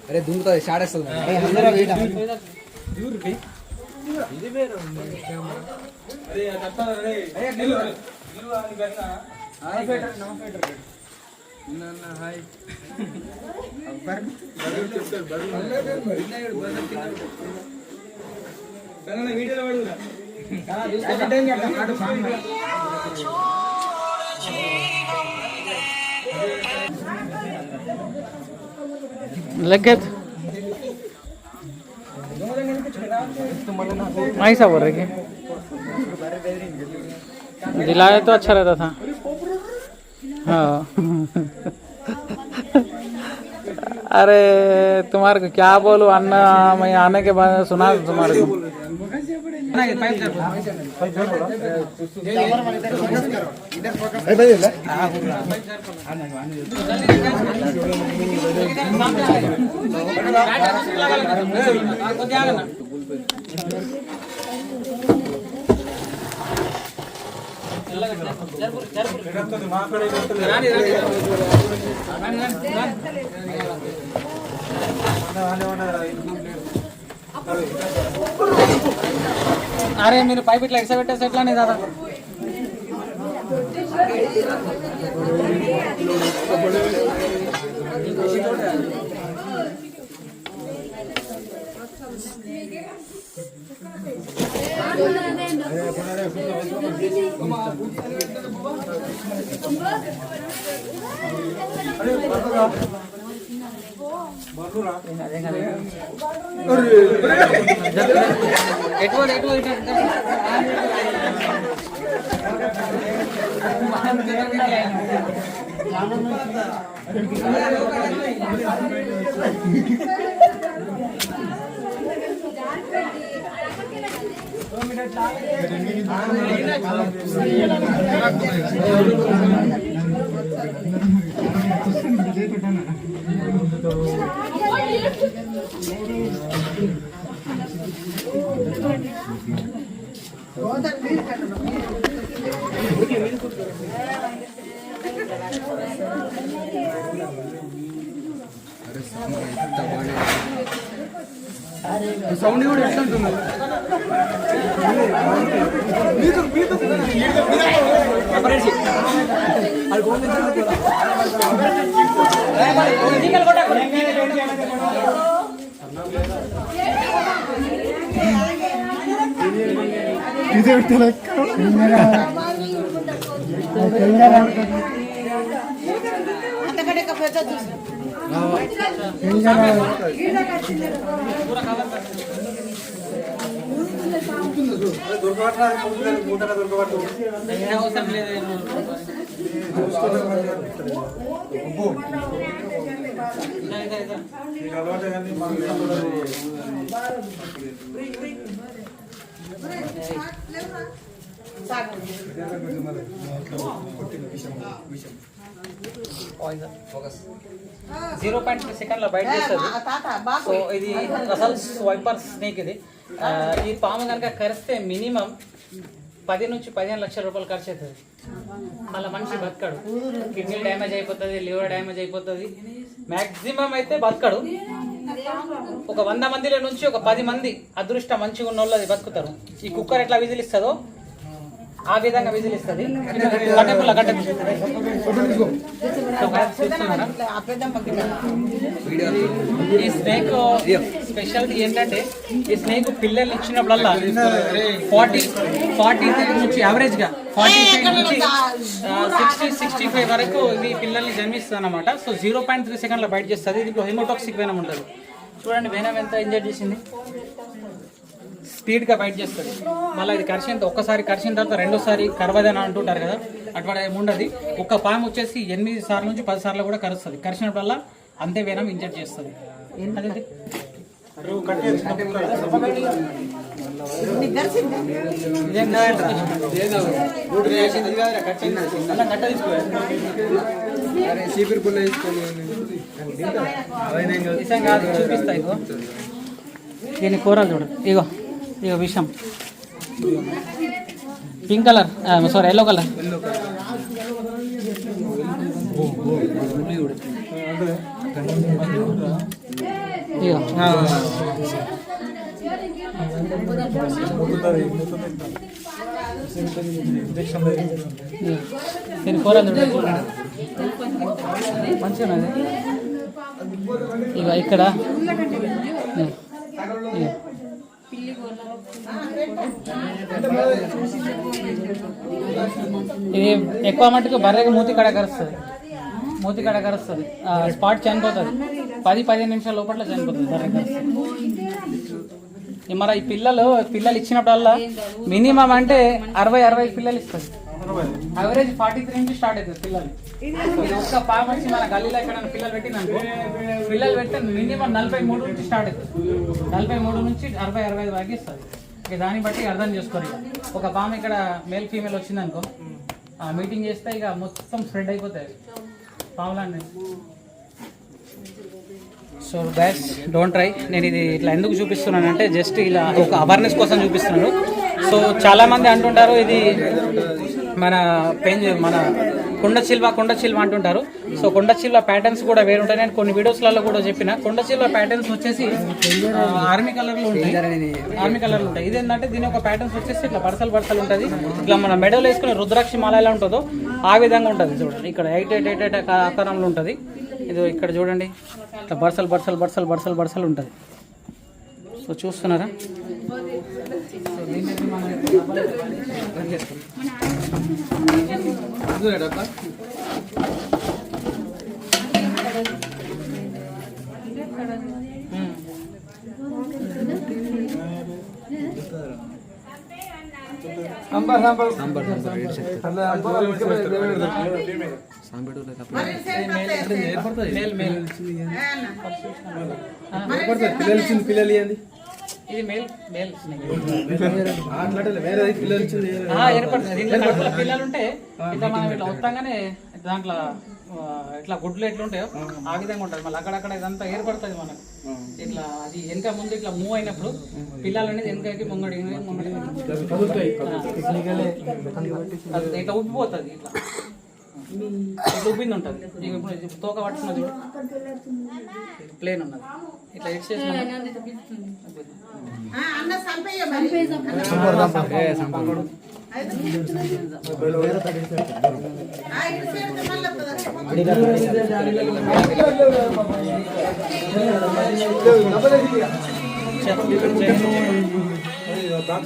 అరే దుంగుతుంది షాడేస్తుంది लग ऐसा बोल रहे कि दिलाया तो अच्छा रहता था। हाँ अरे तुम्हारे को क्या बोलूं अन्ना, मैं आने के बाद सुना तुम्हारे को। अरे मेरे पाइप इट्ला ऐसा बेटा सेटला नहीं दादा సౌండ్ కూడా ఎట్లా ఉంటుంది ఇదే జీరో పాయింట్ సెకండ్లో బయట చేస్తుంది. సో ఇది అసలు స్వైపర్ స్నేక్. ఇది ఈ పాము కనుక కరిస్తే మినిమం 10 నుంచి 15 లక్షల రూపాయలు ఖర్చు అవుతుంది. మళ్ళీ మనిషి బతకడు, కిడ్నీ డ్యామేజ్ అయిపోతుంది, లివర్ డ్యామేజ్ అయిపోతుంది. మ్యాక్సిమం అయితే బతకడు. ఒక 100 మందిలో నుంచి ఒక 10 మంది అదృష్టం మంచిగా ఉన్న వాళ్ళు అది బతుకుతారు. ఈ కుక్కర్ ఎట్లా విజిలిస్తుందో ఆ విధంగా విజిలిస్తుంది. ఈ స్నేక్ స్పెషాలిటీ ఏంటంటే ఈ స్నేక్ పిల్లలు ఇచ్చినప్పుడల్లా 40 నుంచి యావరేజ్గా 45 నుంచి 60-65 వరకు ఇవి పిల్లల్ని జన్మిస్తుంది అనమాట. సో 0.3 సెకండ్లో బయట చేస్తుంది. దీంట్లో హెమోటాక్సిక్ వెనం ఉంటుంది. చూడండి వెనం ఎంత ఎంజాయ్ చేసింది. స్పీడ్గా బైట్ చేస్తుంది. మళ్ళీ ఇది కరిచిన ఒక్కసారి కరిచిన తర్వాత రెండోసారి కరవదని అంటుంటారు కదా, అటువంటి ఏమి ఉండదు. ఒక పాము వచ్చేసి 8 సార్లు నుంచి 10 సార్లు కూడా కరుస్తుంది. కరిచినప్పుడల్లా అంతే వేనం ఇంజెక్ట్ చేస్తుంది. చూపిస్తా ఇగో దీని కూరలు చూడు. ఇగో ఇగో విషం pink colour, sorry yellow colour. ఇగో దీని కూరలు చూడు మంచిగా ఉన్నది. ఇక ఇక్కడ ఇది ఎక్కువ మట్టుకు బర్రెకి మూతి కడ కరుస్తుంది. మూతి కడ కరుస్తుంది, స్పాట్ చనిపోతుంది. 10-15 నిమిషాల లోపల చనిపోతుంది బర్రె కరుస్తుంది. మరి ఈ పిల్లలు ఇచ్చినప్పుడల్లా మినిమం అంటే 60 పిల్లలు ఇస్తుంది. అవరేజ్ 43 నుంచి స్టార్ట్ అవుతుంది పిల్లలు. ఒక్క పాము వచ్చి మన గల్లీలో ఎక్కడైనా పిల్లలు పెట్టిందనుకో, పిల్లలు పెడితే మినిమం 43 నుంచి స్టార్ట్ అవుతుంది. 43 నుంచి 60-65 వరకు ఇస్తుంది. ఇక దాన్ని బట్టి అర్థం చేసుకోరు. ఒక పాము ఇక్కడ మేల్ ఫీమేల్ వచ్చిందనుకో, మీటింగ్ చేస్తే ఇక మొత్తం స్ప్రెడ్ అయిపోతాయి పాములన్నీ. So guys don't try. నేను ఇది ఇట్లా ఎందుకు చూపిస్తున్నానంటే జస్ట్ ఇలా ఒక అవేర్నెస్ కోసం చూపిస్తున్నాను. సో చాలామంది అంటుంటారు ఇది మన కొండ చిల్వ అంటుంటారు. సో కొండ చిల్వ ప్యాటర్న్స్ కూడా వేరు ఉంటాయి. నేను కొన్ని వీడియోస్లలో కూడా చెప్పిన కొండ చిల్వ ప్యాటర్న్స్ వచ్చేసి ఆర్మీ కలర్లో ఉంటాయి. ఇదేంటంటే దీని ఒక ప్యాటర్న్స్ వచ్చేసి ఇట్లా బర్సలు ఉంటుంది. ఇట్లా మన మెడలో వేసుకునే రుద్రాక్షి మాల ఎలా ఉంటుందో ఆ విధంగా ఉంటుంది. చూడండి ఇక్కడ 8 ఆకారంలో ఉంటుంది. ఇది ఇక్కడ చూడండి ఇట్లా బర్సలు ఉంటుంది. సో చూస్తున్నారా? పిల్లలు ఇది మేల్ ఏర్పడుతుంది. దీంట్లో పిల్లలు ఉంటే ఇట్లా మనం ఇట్లా వస్తాగానే దాంట్లో ఇట్లా గుడ్లు ఎట్లుంటాయో ఆ విధంగా ఉంటుంది. మళ్ళీ అక్కడక్కడ ఇదంతా ఏర్పడుతుంది మనకు. ఇట్లా అది వెనక ముందు ఇట్లా మూవ్ అయినప్పుడు పిల్లలు అనేది వెనకకి ముంగడి ఇట్లా ఉబ్బిపోతుంది. ఇట్లా ఉబ్బింది ఉంటుంది. ఇప్పుడు తోక పట్టుకున్న చూడు ప్లేన్ ఉన్నది. ఇట్లా ఎడ్ చేసిన